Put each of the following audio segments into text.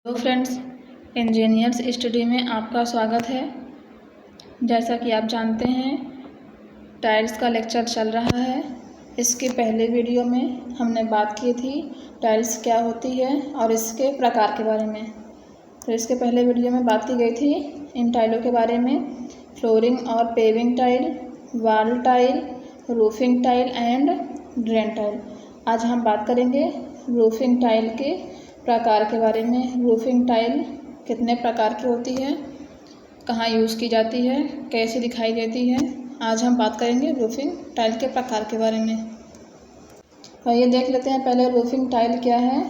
Hello friends, engineers study में आपका स्वागत है। जैसा कि आप जानते हैं, टाइल्स का लेक्चर चल रहा है। इसके पहले वीडियो में हमने बात की थी टाइल्स क्या होती है और इसके प्रकार के बारे में। तो इसके पहले वीडियो में बात की गई थी इन टाइलों के बारे में: फ्लोरिंग और paving tile, wall tile, roofing tile and drain tile. आज हम बात करेंगे रूफिंग टाइल के प्रकार के बारे में। रूफिंग टाइल कितने प्रकार की होती है, कहाँ यूज़ की जाती है, कैसे दिखाई देती है, आज हम बात करेंगे रूफिंग टाइल के प्रकार के बारे में। तो ये देख लेते हैं पहले रूफिंग टाइल क्या है।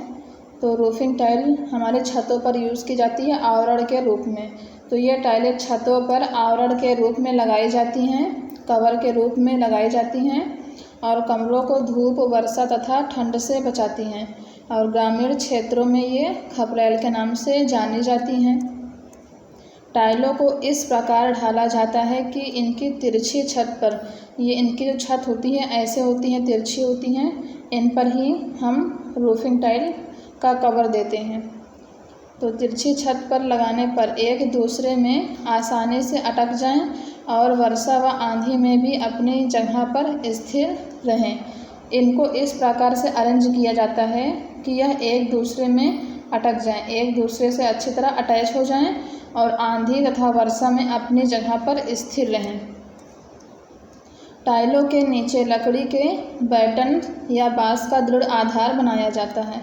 तो रूफिंग टाइल हमारे छतों पर यूज़ की जाती है आवरण के रूप में। तो ये टाइलें छतों पर आवरण के रूप में लगाई जाती हैं, कवर के रूप में लगाई जाती हैं और कमरों को धूप, वर्षा तथा ठंड से बचाती हैं। और ग्रामीण क्षेत्रों में ये खपरेल के नाम से जानी जाती हैं। टाइलों को इस प्रकार ढाला जाता है कि इनकी तिरछी छत पर, ये इनकी जो छत होती है ऐसे होती हैं, तिरछी होती हैं, इन पर ही हम रूफिंग टाइल का कवर देते हैं। तो तिरछी छत पर लगाने पर एक दूसरे में आसानी से अटक जाएं और वर्षा व आंधी में भी अपनी जगह पर स्थिर रहें। इनको इस प्रकार से अरेंज किया जाता है कि यह एक दूसरे में अटक जाएं, एक दूसरे से अच्छी तरह अटैच हो जाएं और आंधी तथा वर्षा में अपनी जगह पर स्थिर रहें। टाइलों के नीचे लकड़ी के बैटन या बाँस का दृढ़ आधार बनाया जाता है।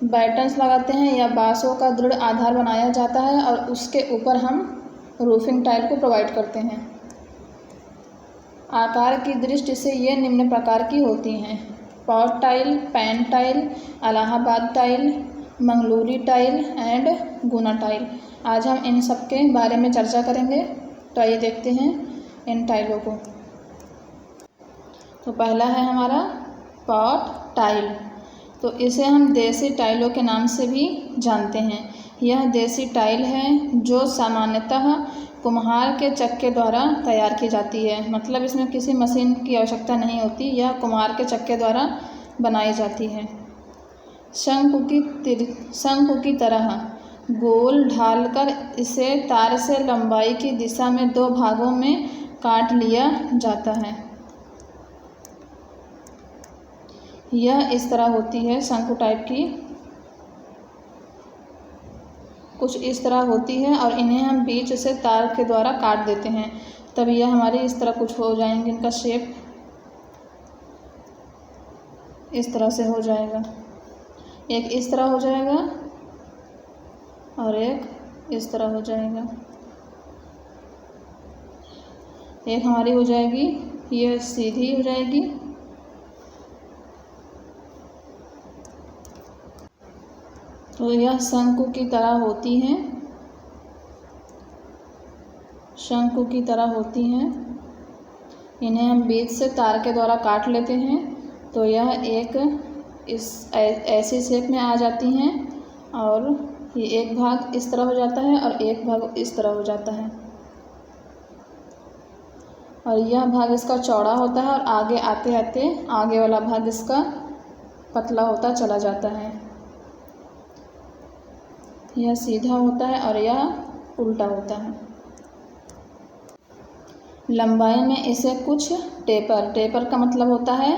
बैटन्स लगाते हैं या बाँसों का दृढ़ आधार बनाया जाता है और उसके ऊपर हम रूफिंग टाइल को प्रोवाइड करते हैं। आकार की दृष्टि से ये निम्न प्रकार की होती हैं: pot tile, pan tile, Allahabad tile, Mangalori tile and Guna tile. आज हम इन सब के बारे में चर्चा करेंगे। तो आइए देखते हैं इन टाइलों को। तो पहला है हमारा पॉट टाइल। तो इसे हम देसी टाइलों के नाम से भी जानते हैं। यह देसी टाइल है जो सामान्यतः कुम्हार के चक्के द्वारा तैयार की जाती है। मतलब इसमें किसी मशीन की आवश्यकता नहीं होती, यह कुम्हार के चक्के द्वारा बनाई जाती है। शंकु की तरह गोल ढालकर इसे तार से लंबाई की दिशा में दो भागों में काट लिया जाता है। यह इस तरह होती है, शंकु टाइप की कुछ इस तरह होती है और इन्हें हम बीच से तार के द्वारा काट देते हैं, तब यह हमारी इस तरह कुछ हो जाएंगे। इनका शेप इस तरह से हो जाएगा, एक इस तरह हो जाएगा और एक इस तरह हो जाएगा। एक हमारी हो जाएगी, यह सीधी हो जाएगी, तो यह शंकु की तरह होती हैं, शंकु की तरह होती हैं। इन्हें हम बीच से तार के द्वारा काट लेते हैं तो यह एक इस ऐसी शेप में आ जाती हैं और ये एक भाग इस तरह हो जाता है और एक भाग इस तरह हो जाता है और यह भाग इसका चौड़ा होता है और आगे आते आते आगे वाला भाग इसका पतला होता चला जाता है। यह सीधा होता है और यह उल्टा होता है। लंबाई में इसे कुछ टेपर का मतलब होता है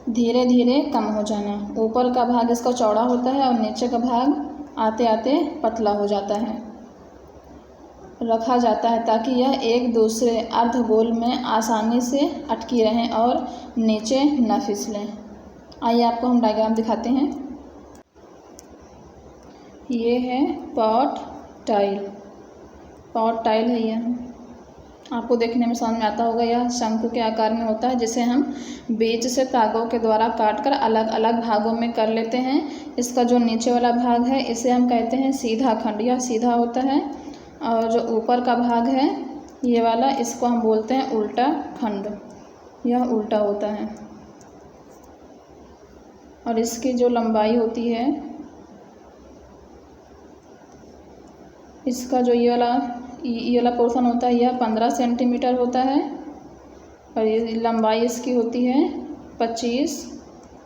धीरे धीरे कम हो जाना। ऊपर का भाग इसका चौड़ा होता है और नीचे का भाग आते आते पतला हो जाता है, रखा जाता है ताकि यह एक दूसरे अर्धगोल में आसानी से अटकी रहें और नीचे न फिसलें। आइए आपको हम डायग्राम दिखाते हैं। ये है पॉट टाइल। पॉट टाइल है यह, आपको देखने में समझ में आता होगा। यह शंकु के आकार में होता है जिसे हम बीच से तागों के द्वारा काटकर अलग अलग भागों में कर लेते हैं। इसका जो नीचे वाला भाग है इसे हम कहते हैं सीधा खंड, यह सीधा होता है। और जो ऊपर का भाग है ये वाला, इसको हम बोलते हैं उल्टा खंड, यह उल्टा होता है। और इसकी जो लंबाई होती है, इसका जो ये वाला पोर्शन होता है यह 15 सेंटीमीटर होता है और ये लंबाई इसकी होती है 25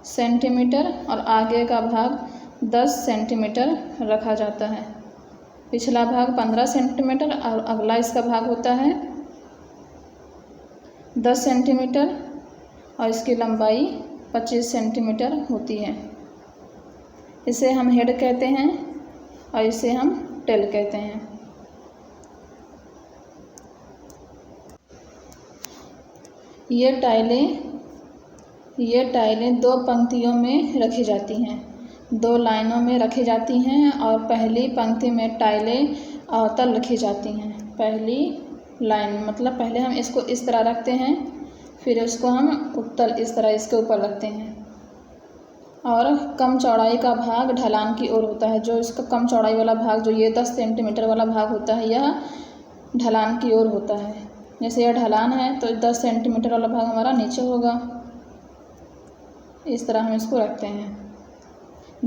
सेंटीमीटर और आगे का भाग 10 सेंटीमीटर रखा जाता है। पिछला भाग 15 सेंटीमीटर और अगला इसका भाग होता है 10 सेंटीमीटर और इसकी लंबाई 25 सेंटीमीटर होती है। इसे हम हेड कहते हैं और इसे हम टेल कहते हैं। ये टाइलें 2 पंक्तियों में रखी जाती हैं, 2 लाइनों में रखी जाती हैं और पहली पंक्ति में टाइलें अवतल रखी जाती हैं। पहली लाइन मतलब पहले हम इसको इस तरह रखते हैं, फिर इसको हम उत्तल इस तरह इसके ऊपर रखते हैं। और कम चौड़ाई का भाग ढलान की ओर होता है। जो इसका कम चौड़ाई वाला भाग, जो ये 10 सेंटीमीटर वाला भाग होता है, यह ढलान की ओर होता है। जैसे यह ढलान है तो 10 सेंटीमीटर वाला भाग हमारा नीचे होगा। इस तरह हम इसको रखते हैं।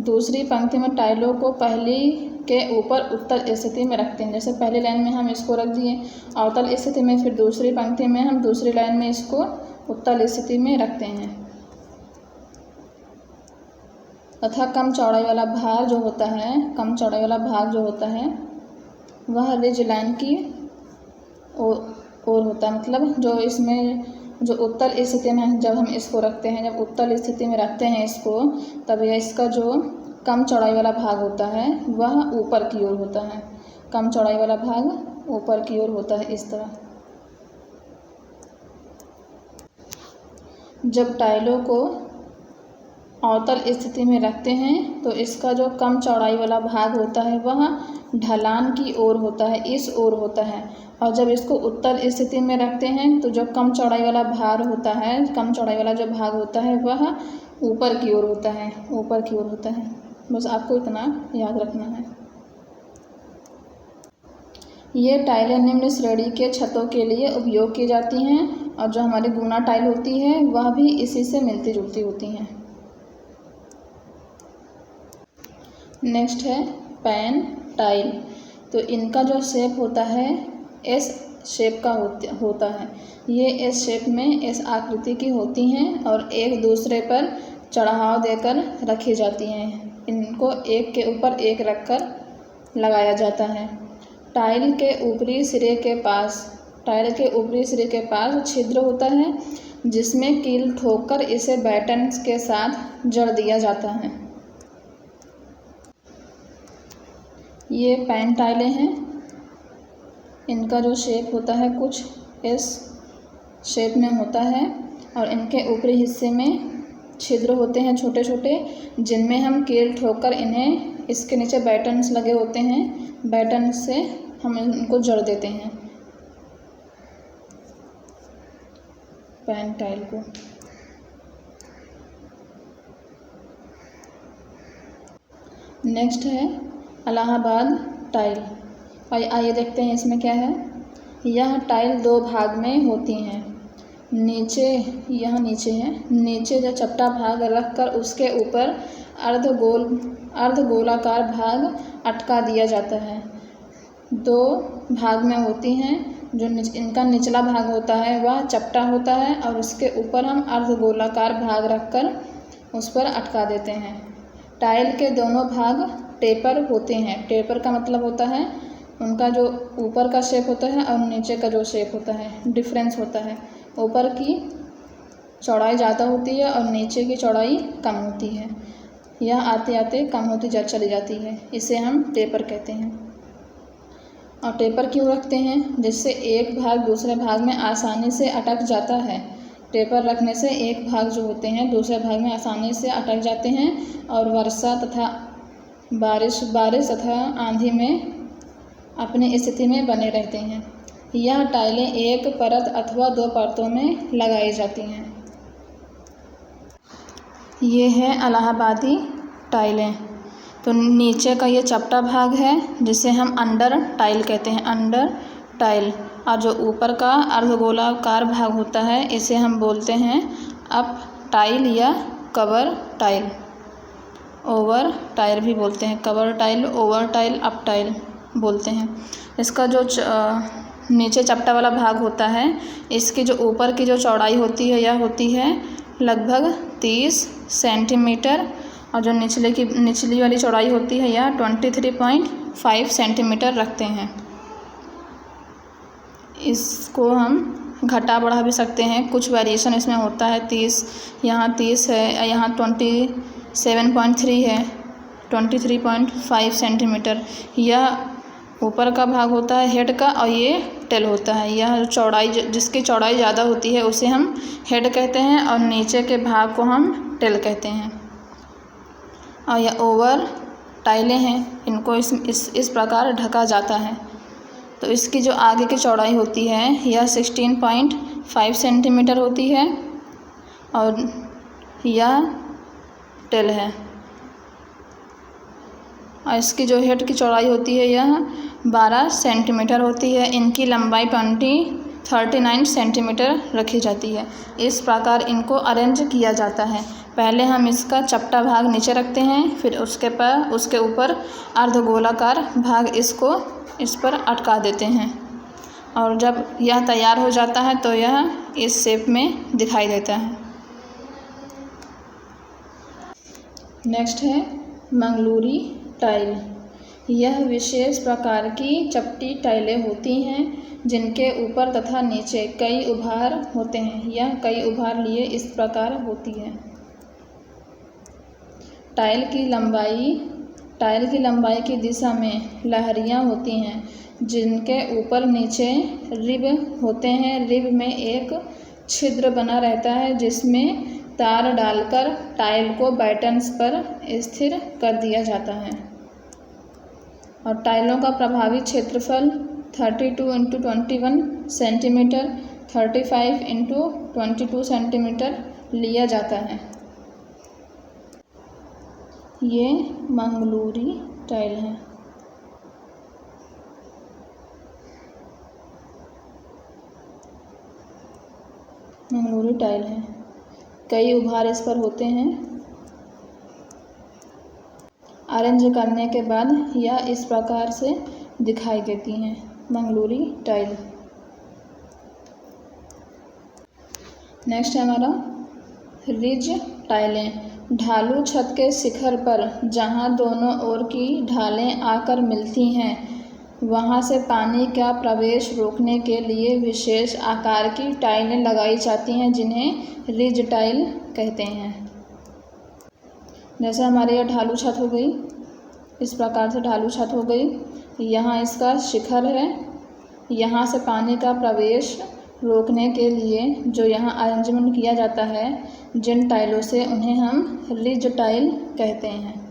दूसरी पंक्ति में टाइलों को पहली के ऊपर उत्तल स्थिति में रखते हैं। जैसे पहली लाइन में हम इसको रख दिए अवतल स्थिति में, फिर दूसरी पंक्ति में हम दूसरी लाइन में इसको उत्तल स्थिति में रखते हैं। तथा कम चौड़ाई वाला भाग जो होता है वह रिज लाइन की ओर होता है। मतलब जो इसमें जो उत्तल स्थिति में जब हम इसको रखते हैं, जब उत्तल स्थिति में रखते हैं इसको, तब यह इसका जो कम चौड़ाई वाला भाग होता है वह ऊपर की ओर होता है। कम चौड़ाई वाला भाग ऊपर की ओर होता है इस तरह। जब टाइलों को अवतल स्थिति में रखते हैं तो इसका जो कम चौड़ाई वाला भाग होता है वह ढलान की ओर होता है, इस ओर होता है। और जब इसको उत्तल स्थिति में रखते हैं तो जो कम चौड़ाई वाला भाग होता है, कम चौड़ाई वाला जो भाग होता है वह ऊपर की ओर होता है, ऊपर की ओर होता है। बस आपको इतना याद रखना है। ये टाइलें निम्न श्रेणी के छतों के लिए उपयोग की जाती हैं और जो हमारी गुना टाइल होती है वह भी इसी से मिलती जुलती होती हैं। नेक्स्ट है पैन टाइल। तो इनका जो शेप होता है एस शेप का होता है। ये एस शेप में एस आकृति की होती हैं और एक दूसरे पर चढ़ाव देकर रखी जाती हैं। इनको एक के ऊपर एक रखकर लगाया जाता है। टाइल के ऊपरी सिरे के पास छिद्र होता है जिसमें कील ठोककर इसे बैटन के साथ जड़ दिया जाता है। ये पैन टाइलें हैं। इनका जो शेप होता है कुछ इस शेप में होता है और इनके ऊपरी हिस्से में छिद्र होते हैं छोटे छोटे, जिनमें हम कील ठोककर इन्हें, इसके नीचे बैटन्स लगे होते हैं, बैटन से हम इनको जड़ देते हैं पैन टाइल को। नेक्स्ट है इलाहाबाद टाइल। आइए देखते हैं इसमें क्या है। यह टाइल 2 भाग में होती हैं। यह नीचे है। नीचे जो चपटा भाग रखकर उसके ऊपर अर्धगोलाकार भाग अटका दिया जाता है। 2 भाग में होती हैं। जो इनका निचला भाग होता है वह चपटा होता है और उसके ऊपर हम अर्धगोलाकार भाग रखकर उस पर अटका देते हैं। टाइल के दोनों भाग टेपर होते हैं। टेपर का मतलब होता है उनका जो ऊपर का शेप होता है और नीचे का जो शेप होता है, डिफरेंस होता है। ऊपर की चौड़ाई ज़्यादा होती है और नीचे की चौड़ाई कम होती है। यह आते आते कम होती चली जाती है। इसे हम टेपर कहते हैं। और टेपर क्यों रखते हैं? जिससे एक भाग दूसरे भाग में आसानी से अटक जाता है। टेपर रखने से एक भाग जो होते हैं दूसरे भाग में आसानी से अटक जाते हैं और वर्षा तथा बारिश तथा आंधी में अपनी स्थिति में बने रहते हैं। यह टाइलें एक परत अथवा 2 परतों में लगाई जाती हैं। ये है इलाहाबादी टाइलें। तो नीचे का ये चपटा भाग है जिसे हम अंडर टाइल कहते हैं, अंडर टाइल। और जो ऊपर का अर्धगोलाकार भाग होता है इसे हम बोलते हैं अप टाइल या कवर टाइल। ओवर टाइल भी बोलते हैं, cover tile, over tile, up tile बोलते हैं। इसका जो नीचे चपटा वाला भाग होता है, इसकी जो ऊपर की जो चौड़ाई होती है यह होती है लगभग 30 सेंटीमीटर और जो निचली वाली चौड़ाई होती है यह 23.5 सेंटीमीटर रखते हैं। इसको हम घटा बढ़ा भी सकते हैं, कुछ वेरिएशन इसमें होता है। 30 यहाँ 30 है, यहाँ 27.3 है, 23.5 सेंटीमीटर। यह ऊपर का भाग होता है हेड का और ये टेल होता है। यह चौड़ाई जिसकी चौड़ाई ज़्यादा होती है उसे हम हेड कहते हैं और नीचे के भाग को हम टेल कहते हैं। और यह ओवर टाइलें हैं, इनको इस प्रकार ढका जाता है। तो इसकी जो आगे की चौड़ाई होती है यह 16.5 सेंटीमीटर होती है और यह टेल है। और इसकी जो हेड की चौड़ाई होती है यह 12 सेंटीमीटर होती है। इनकी लंबाई 39 सेंटीमीटर रखी जाती है। इस प्रकार इनको अरेंज किया जाता है। पहले हम इसका चपटा भाग नीचे रखते हैं, फिर उसके ऊपर अर्धगोलाकार भाग इस पर अटका देते हैं और जब यह तैयार हो जाता है तो यह इस शेप में दिखाई देता है। नेक्स्ट है मंगलूरी टाइल। यह विशेष प्रकार की चपटी टाइलें होती हैं जिनके ऊपर तथा नीचे कई उभार होते हैं। यह कई उभार लिए इस प्रकार होती है। टाइल की लंबाई की दिशा में लहरियाँ होती हैं जिनके ऊपर नीचे रिब होते हैं। रिब में एक छिद्र बना रहता है जिसमें तार डालकर टाइल को बैटन्स पर स्थिर कर दिया जाता है। और टाइलों का प्रभावी क्षेत्रफल 32 × 21 सेंटीमीटर, 35 × 22 सेंटीमीटर लिया जाता है। ये मंगलूरी टाइल है। मंगलूरी टाइल है, कई उभार इस पर होते हैं। अरेंज करने के बाद यह इस प्रकार से दिखाई देती हैं, मंगलूरी टाइल। नेक्स्ट है हमारा रिज टाइलें। ढालू छत के शिखर पर जहाँ दोनों ओर की ढालें आकर मिलती हैं वहाँ से पानी का प्रवेश रोकने के लिए विशेष आकार की टाइलें लगाई जाती हैं जिन्हें रिज टाइल कहते हैं। जैसे हमारे यह ढालू छत हो गई, इस प्रकार से ढालू छत हो गई। यहाँ इसका शिखर है, यहाँ से पानी का प्रवेश रोकने के लिए जो यहाँ अरेंजमेंट किया जाता है जिन टाइलों से, उन्हें हम रिज टाइल कहते हैं।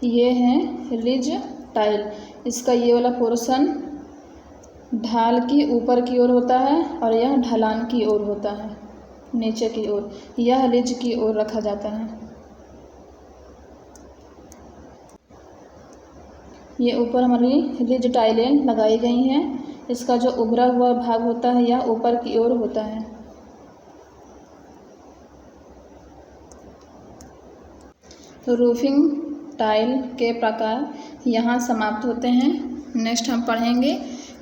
ये है रिज टाइल। इसका ये वाला पोर्शन ढाल की ऊपर की ओर होता है और यह ढलान की ओर होता है, नीचे की ओर। यह रिज की ओर रखा जाता है। ये ऊपर हमारी रिज टाइलें लगाई गई हैं। इसका जो उभरा हुआ भाग होता है यह ऊपर की ओर होता है। तो रूफिंग टाइल के प्रकार यहाँ समाप्त होते हैं। नेक्स्ट हम पढ़ेंगे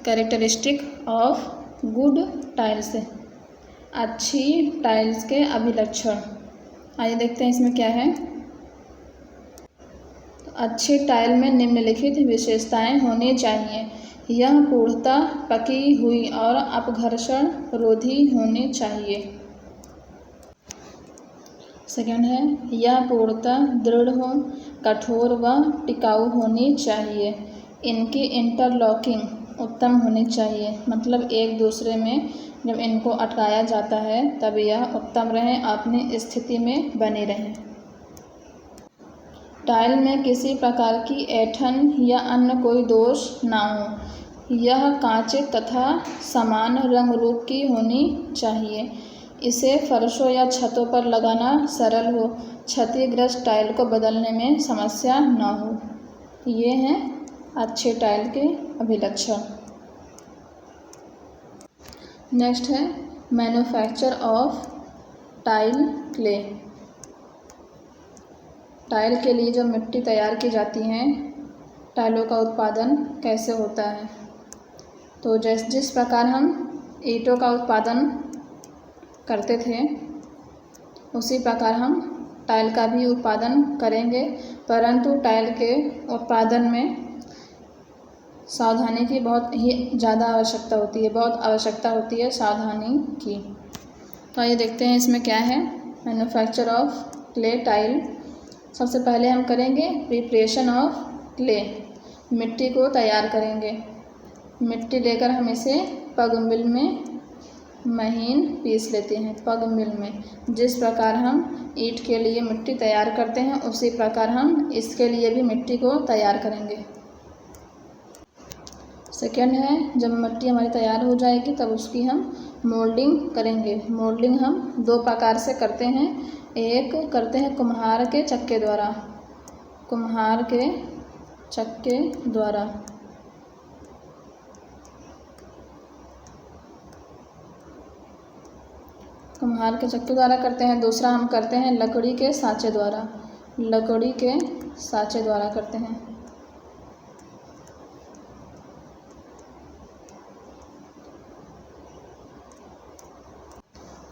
कैरेक्टरिस्टिक ऑफ गुड टाइल्स, अच्छी टाइल्स के अभिलक्षण। आइए देखते हैं इसमें क्या है। तो अच्छी टाइल में निम्नलिखित विशेषताएं होनी चाहिए। यह पूर्णतः पकी हुई और अपघर्षण रोधी होनी चाहिए। सेकंड है, यह पूर्णतः दृढ़ हो, कठोर व टिकाऊ होनी चाहिए। इनकी इंटरलॉकिंग उत्तम होनी चाहिए, मतलब एक दूसरे में जब इनको अटकाया जाता है तब यह उत्तम रहें, अपनी स्थिति में बने रहें। टाइल में किसी प्रकार की ऐंठन या अन्य कोई दोष ना हो। यह कांचे तथा समान रंग रूप की होनी चाहिए। इसे फर्शों या छतों पर लगाना सरल हो, क्षतिग्रस्त टाइल को बदलने में समस्या न हो। ये हैं अच्छे टाइल के अभिलक्षण। नेक्स्ट है manufacture of tile clay. Tile के लिए जो मिट्टी तैयार की जाती है, टाइलों का उत्पादन कैसे होता है। तो जिस प्रकार हम ईंटों का उत्पादन करते थे उसी प्रकार हम टाइल का भी उत्पादन करेंगे, परंतु टाइल के उत्पादन में सावधानी की बहुत ही ज़्यादा आवश्यकता होती है, बहुत आवश्यकता होती है सावधानी की। तो ये देखते हैं इसमें क्या है। Manufacture of clay tile. सबसे पहले हम करेंगे प्रिपरेशन ऑफ क्ले, मिट्टी को तैयार करेंगे। मिट्टी लेकर हम इसे पग मिल में महीन पीस लेते हैं। पग मिल में जिस प्रकार हम ईंट के लिए मिट्टी तैयार करते हैं, उसी प्रकार हम इसके लिए भी मिट्टी को तैयार करेंगे। सेकेंड है, जब मिट्टी हमारी तैयार हो जाएगी तब उसकी हम मोल्डिंग करेंगे। मोल्डिंग हम दो प्रकार से करते हैं। एक करते हैं कुम्हार के चक्के द्वारा, कुम्हार के चक्के द्वारा। कुम्हार के चक्के द्वारा करते हैं। दूसरा हम करते हैं लकड़ी के साँचे द्वारा, लकड़ी के साँचे द्वारा करते हैं।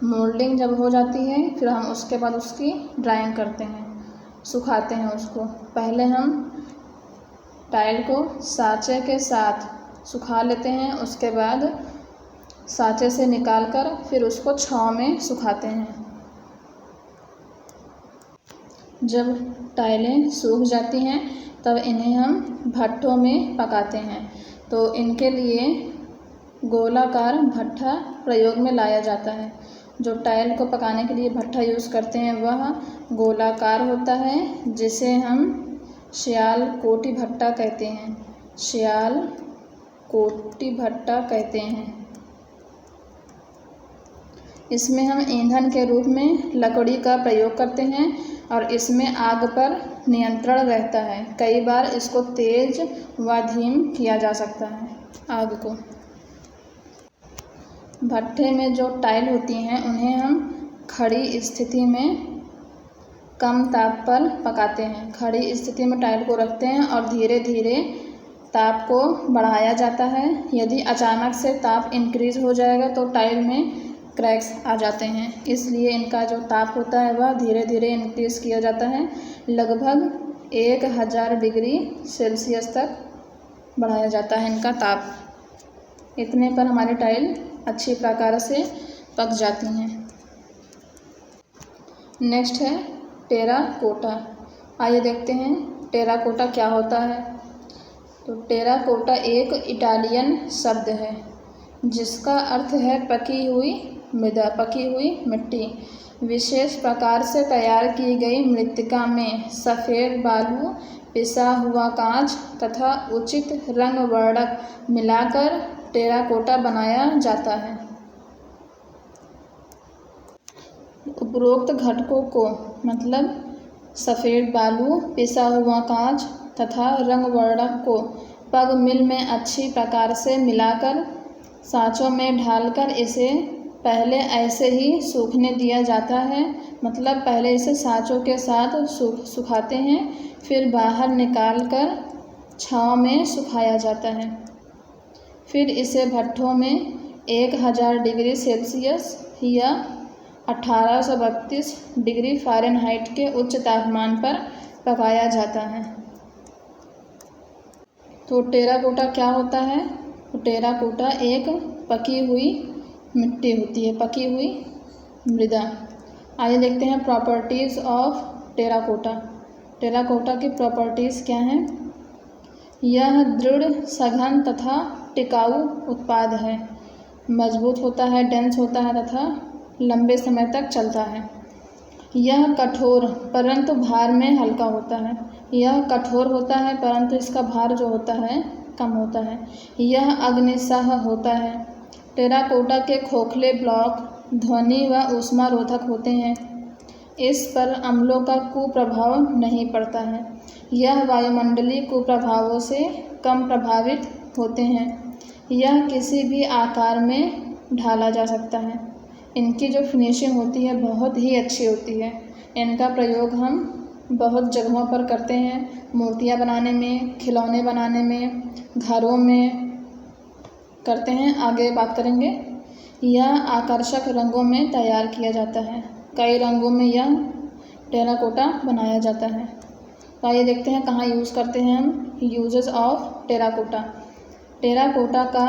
मोल्डिंग जब हो जाती है फिर हम उसके बाद उसकी ड्राइंग करते हैं, सुखाते हैं उसको। पहले हम टाइल को साँचे के साथ सुखा लेते हैं, उसके बाद साँचे से निकालकर फिर उसको छाँव में सुखाते हैं। जब टाइलें सूख जाती हैं तब इन्हें हम भट्ठों में पकाते हैं। तो इनके लिए गोलाकार भट्ठा प्रयोग में लाया जाता है। जो टाइल को पकाने के लिए भट्ठा यूज़ करते हैं वह गोलाकार होता है, जिसे हम श्याल कोटी भट्ठा कहते हैं, श्याल कोटी भट्ठा कहते हैं। इसमें हम ईंधन के रूप में लकड़ी का प्रयोग करते हैं और इसमें आग पर नियंत्रण रहता है। कई बार इसको तेज व धीम किया जा सकता है आग को। भट्ठे में जो टाइल होती हैं उन्हें हम खड़ी स्थिति में कम ताप पर पकाते हैं। खड़ी स्थिति में टाइल को रखते हैं और धीरे धीरे ताप को बढ़ाया जाता है। यदि अचानक से ताप इंक्रीज हो जाएगा तो टाइल में क्रैक्स आ जाते हैं, इसलिए इनका जो ताप होता है वह धीरे धीरे इंक्रीज किया जाता है। लगभग 1000 डिग्री सेल्सियस तक बढ़ाया जाता है इनका ताप। इतने पर हमारी टाइल अच्छी प्रकार से पक जाती हैं। नेक्स्ट है टेराकोटा। आइए देखते हैं टेराकोटा क्या होता है। तो टेराकोटा एक इटालियन शब्द है जिसका अर्थ है पकी हुई मृदा, पकी हुई मिट्टी। विशेष प्रकार से तैयार की गई मृत्तिका में सफ़ेद बालू, पिसा हुआ कांच तथा उचित रंग वर्णक मिलाकर टेराकोटा बनाया जाता है। उपरोक्त घटकों को मतलब सफ़ेद बालू, पिसा हुआ कांच तथा रंग वर्णक को पग मिल में अच्छी प्रकार से मिलाकर सांचों में ढालकर इसे पहले ऐसे ही सूखने दिया जाता है। मतलब पहले इसे सांचों के साथ सुखाते हैं, फिर बाहर निकालकर छाँव में सुखाया जाता है। फिर इसे भट्ठों में 1000 डिग्री सेल्सियस या 1832 डिग्री फ़ारेनहाइट के उच्च तापमान पर पकाया जाता है। तो टेराकोटा क्या होता है? तो टेराकोटा एक पकी हुई मिट्टी होती है, पकी हुई मृदा। आइए देखते हैं प्रॉपर्टीज़ ऑफ टेराकोटा। टेराकोटा की प्रॉपर्टीज़ क्या हैं? यह दृढ़, सघन तथा टिकाऊ उत्पाद है। मजबूत होता है, डेंस होता है तथा लंबे समय तक चलता है। यह कठोर परंतु भार में हल्का होता है। यह कठोर होता है परंतु इसका भार जो होता है कम होता है। यह अग्निसह होता है। टेराकोटा के खोखले ब्लॉक ध्वनि व ऊष्मा रोधक होते हैं। इस पर अम्लों का कुप्रभाव नहीं पड़ता है। यह वायुमंडलीय कुप्रभावों से कम प्रभावित होते हैं। यह किसी भी आकार में ढाला जा सकता है। इनकी जो फिनिशिंग होती है बहुत ही अच्छी होती है। इनका प्रयोग हम बहुत जगहों पर करते हैं, मूर्तियाँ बनाने में, खिलौने बनाने में, घरों में करते हैं। आगे बात करेंगे। यह आकर्षक रंगों में तैयार किया जाता है। कई रंगों में यह टेराकोटा बनाया जाता है। तो आइए देखते हैं कहाँ यूज़ करते हैं हम। Uses of terracotta. टेराकोटा का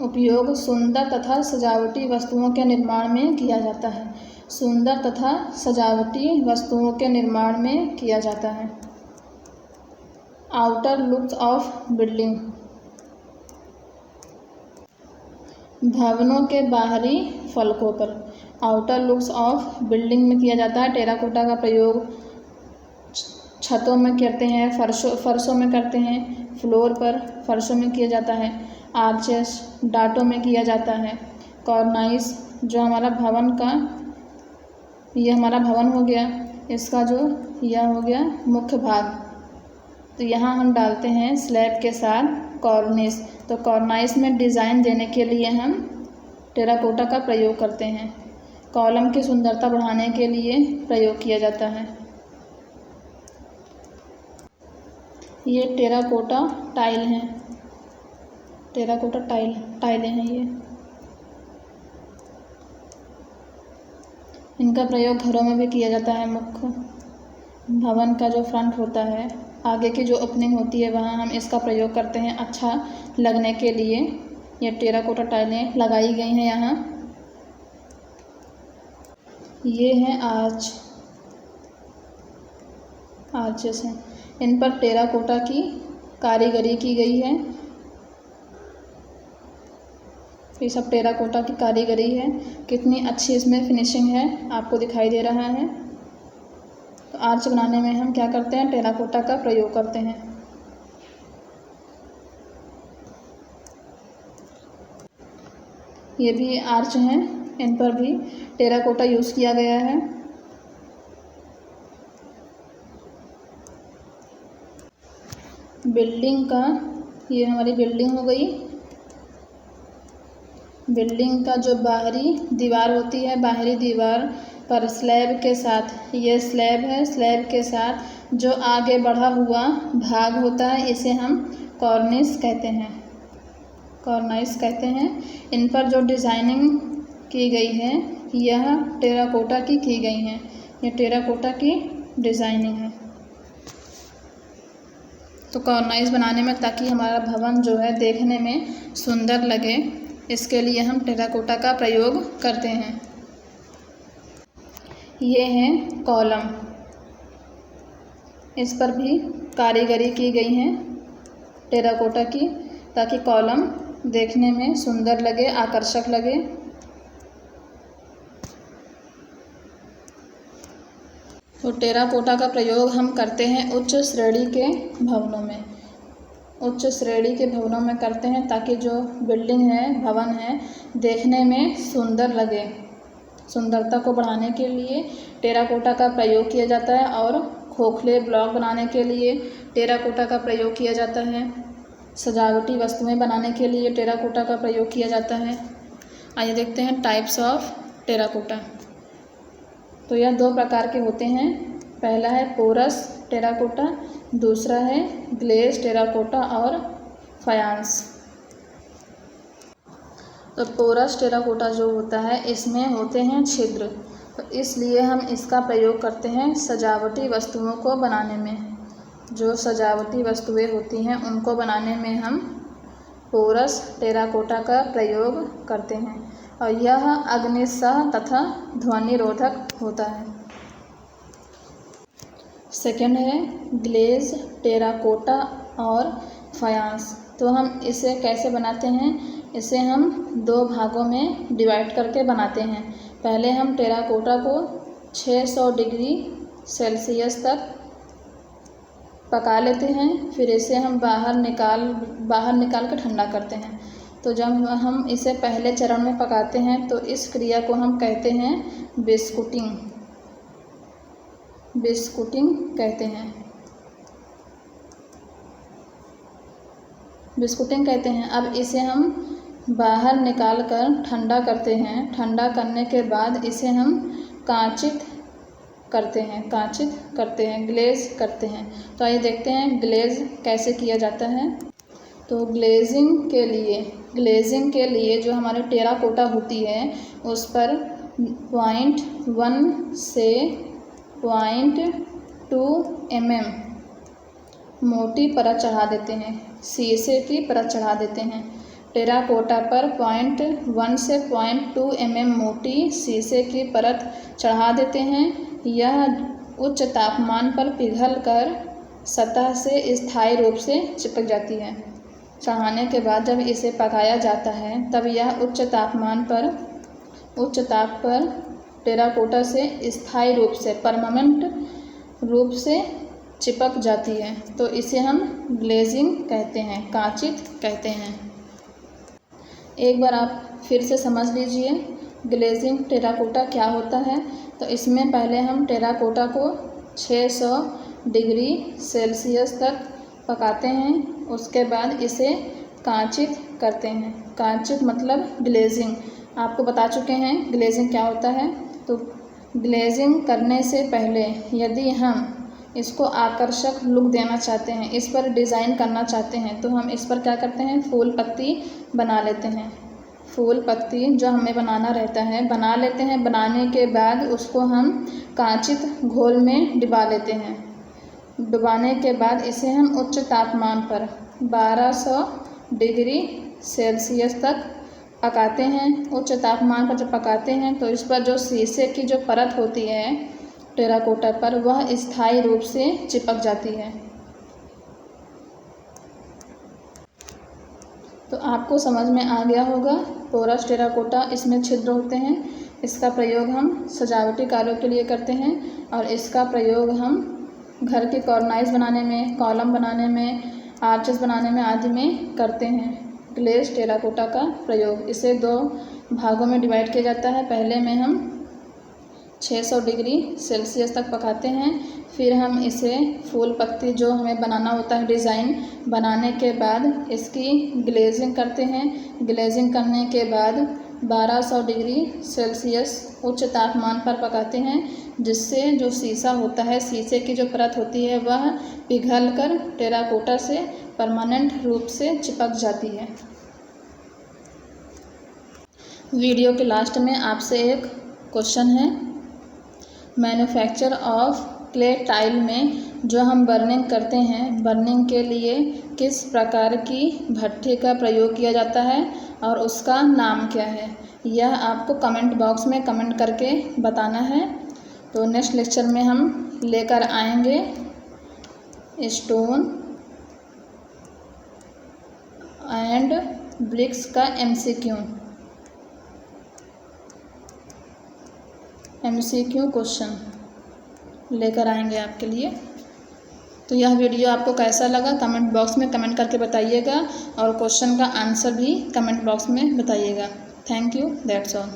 उपयोग सुंदर तथा सजावटी वस्तुओं के निर्माण में किया जाता है। सुंदर तथा सजावटी वस्तुओं के निर्माण में किया जाता है। Outer looks of building. भवनों के बाहरी फलकों पर। आउटर लुक्स ऑफ बिल्डिंग में किया जाता है। टेराकोटा का प्रयोग छतों में करते हैं, फर्शों में करते हैं, फ्लोर पर फर्शों में किया जाता है। आर्चेस डाटों में किया जाता है। कॉर्नाइस जो हमारा भवन का, ये हमारा भवन हो गया, इसका जो यह हो गया मुख्य भाग, तो यहाँ हम डालते हैं स्लैब के साथ कॉर्निस। तो कॉर्नाइस में डिज़ाइन देने के लिए हम टेराकोटा का प्रयोग करते हैं। कॉलम की सुंदरता बढ़ाने के लिए प्रयोग किया जाता है। ये टेराकोटा टाइल हैं, टेराकोटा टाइलें हैं ये। इनका प्रयोग घरों में भी किया जाता है। मुख्य भवन का जो फ्रंट होता है, आगे की जो ओपनिंग होती है, वहाँ हम इसका प्रयोग करते हैं अच्छा लगने के लिए। ये टेराकोटा टाइलें लगाई गई हैं यहाँ। ये हैं आर्चेस हैं, इन पर टेराकोटा की कारीगरी की गई है। ये सब टेराकोटा की कारीगरी है। कितनी अच्छी इसमें फिनिशिंग है आपको दिखाई दे रहा है। तो आर्च बनाने में हम क्या करते हैं, टेराकोटा का प्रयोग करते हैं। ये भी आर्च हैं, इन पर भी टेराकोटा यूज़ किया गया है। बिल्डिंग का, ये हमारी बिल्डिंग हो गई। बिल्डिंग का जो बाहरी दीवार होती है, बाहरी दीवार पर स्लैब के साथ, ये स्लैब है, स्लैब के साथ जो आगे बढ़ा हुआ भाग होता है, इसे हम कॉर्निस कहते हैं, कॉर्नाइस कहते हैं। इन पर जो डिज़ाइनिंग की गई है, यह टेराकोटा की गई हैं। ये टेराकोटा की डिज़ाइनिंग है। तो कॉर्नाइस बनाने में, ताकि हमारा भवन जो है देखने में सुंदर लगे, इसके लिए हम टेराकोटा का प्रयोग करते हैं। ये हैं कॉलम, इस पर भी कारीगरी की गई है टेराकोटा की, ताकि कॉलम देखने में सुंदर लगे, आकर्षक लगे। तो टेराकोटा का प्रयोग हम करते हैं उच्च श्रेणी के भवनों में, उच्च श्रेणी के भवनों में करते हैं, ताकि जो बिल्डिंग है, भवन है, देखने में सुंदर लगे। सुंदरता को बढ़ाने के लिए टेराकोटा का प्रयोग किया जाता है, और खोखले ब्लॉक बनाने के लिए टेराकोटा का प्रयोग किया जाता है। सजावटी वस्तुएं बनाने के लिए टेराकोटा का प्रयोग किया जाता है। आइए देखते हैं टाइप्स ऑफ टेराकोटा। तो यह दो प्रकार के होते हैं। पहला है पोरस टेराकोटा, दूसरा है ग्लेज टेराकोटा और फायांस। तो पोरस टेराकोटा जो होता है, इसमें होते हैं छिद्र, तो इसलिए हम इसका प्रयोग करते हैं सजावटी वस्तुओं को बनाने में। जो सजावटी वस्तुएं होती हैं, उनको बनाने में हम पोरस टेराकोटा का प्रयोग करते हैं, और यह अग्निसह तथा ध्वनिरोधक होता है। सेकंड है ग्लेज टेराकोटा और फायांस। तो हम इसे कैसे बनाते हैं, इसे हम दो भागों में डिवाइड करके बनाते हैं। पहले हम टेराकोटा को 600 डिग्री सेल्सियस तक पका लेते हैं, फिर इसे हम बाहर निकाल कर ठंडा करते हैं। तो जब हम इसे पहले चरण में पकाते हैं, तो इस क्रिया को हम कहते हैं बिस्कुटिंग कहते हैं। बिस्कुटिंग कहते हैं। अब इसे हम बाहर निकाल कर ठंडा करते हैं। ठंडा करने के बाद इसे हम कांचित करते हैं, ग्लेज करते हैं। तो आइए देखते हैं ग्लेज कैसे किया जाता है। तो ग्लेजिंग के लिए जो हमारे टेराकोटा होती है, उस पर 0.1 से 0.2 mm मोटी परत चढ़ा देते हैं, शीशे की परत चढ़ा देते हैं। टेराकोटा पर 0.1 से 0.2 mm मोटी शीशे की परत चढ़ा देते हैं। यह उच्च तापमान पर पिघलकर सतह से स्थायी रूप से चिपक जाती है। चढ़ाने के बाद जब इसे पकाया जाता है तब यह उच्च ताप पर टेराकोटा से स्थायी रूप से परमानेंट रूप से चिपक जाती है। तो इसे हम ग्लेजिंग कहते हैं, कांचित कहते हैं। एक बार आप फिर से समझ लीजिए ग्लेजिंग टेराकोटा क्या होता है। तो इसमें पहले हम टेराकोटा को 600 डिग्री सेल्सियस तक पकाते हैं। उसके बाद इसे कांचित करते हैं। कांचित मतलब ग्लेजिंग, आपको बता चुके हैं ग्लेजिंग क्या होता है। तो ग्लेजिंग करने से पहले यदि हम इसको आकर्षक लुक देना चाहते हैं, इस पर डिज़ाइन करना चाहते हैं, तो हम इस पर क्या करते हैं, फूल पत्ती बना लेते हैं। फूल पत्ती जो हमें बनाना रहता है बना लेते हैं। बनाने के बाद उसको हम कांचित घोल में डुबा लेते हैं। डुबाने के बाद इसे हम उच्च तापमान पर 1200 डिग्री सेल्सियस तक पकाते हैं। उच्च तापमान पर जब पकाते हैं तो इस पर जो शीशे की जो परत होती है टेराकोटा पर, वह स्थायी रूप से चिपक जाती है। तो आपको समझ में आ गया होगा पोरस टेराकोटा, इसमें छिद्र होते हैं। इसका प्रयोग हम सजावटी कार्यों के लिए करते हैं और इसका प्रयोग हम घर की कॉर्नाइस बनाने में, कॉलम बनाने में, आर्चेस बनाने में आदि में करते हैं। ग्लेज टेराकोटा का प्रयोग, इसे 2 भागों में डिवाइड किया जाता है। पहले में हम 600 डिग्री सेल्सियस तक पकाते हैं, फिर हम इसे फूल पत्ती जो हमें बनाना होता है डिज़ाइन बनाने के बाद इसकी ग्लेजिंग करते हैं। ग्लेजिंग करने के बाद 1200 डिग्री सेल्सियस उच्च तापमान पर पकाते हैं, जिससे जो शीशा होता है, शीशे की जो परत होती है, वह पिघलकर टेराकोटा से परमानेंट रूप से चिपक जाती है। वीडियो के लास्ट में आपसे एक क्वेश्चन है, मैन्युफैक्चर ऑफ क्ले टाइल में जो हम बर्निंग करते हैं, बर्निंग के लिए किस प्रकार की भट्ठी का प्रयोग किया जाता है और उसका नाम क्या है, यह आपको कमेंट बॉक्स में कमेंट करके बताना है। तो नेक्स्ट लेक्चर में हम लेकर आएंगे स्टोन एंड ब्रिक्स का MCQ क्वेश्चन लेकर आएंगे आपके लिए। तो यह वीडियो आपको कैसा लगा कमेंट बॉक्स में कमेंट करके बताइएगा और क्वेश्चन का आंसर भी कमेंट बॉक्स में बताइएगा। Thank you, that's all.